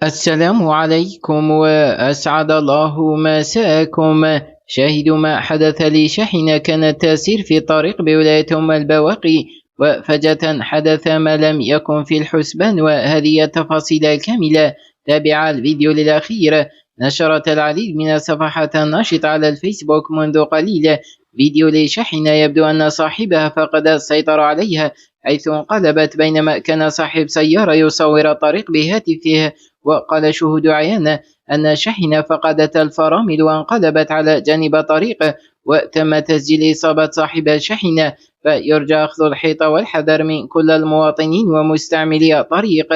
السلام عليكم وأسعد الله مساءكم. شاهدوا ما حدث لشاحنة كانت تسير في طريق بولاية أم البواقي، وفجأة حدث ما لم يكن في الحسبان، وهذه التفاصيل الكاملة. تابع الفيديو للأخير. نشرت العديد من الصفحات الناشطة على الفيسبوك منذ قليل فيديو لشاحنة يبدو أن صاحبها فقد السيطرة عليها، حيث انقلبت بينما كان صاحب سيارة يصور الطريق بهاتفه. وقال شهود عيان أن الشاحنة فقدت الفرامل وانقلبت على جانب الطريق، وتم تسجيل إصابة صاحب الشاحنة، فيرجى أخذ الحيطة والحذر من كل المواطنين ومستعملي الطريق.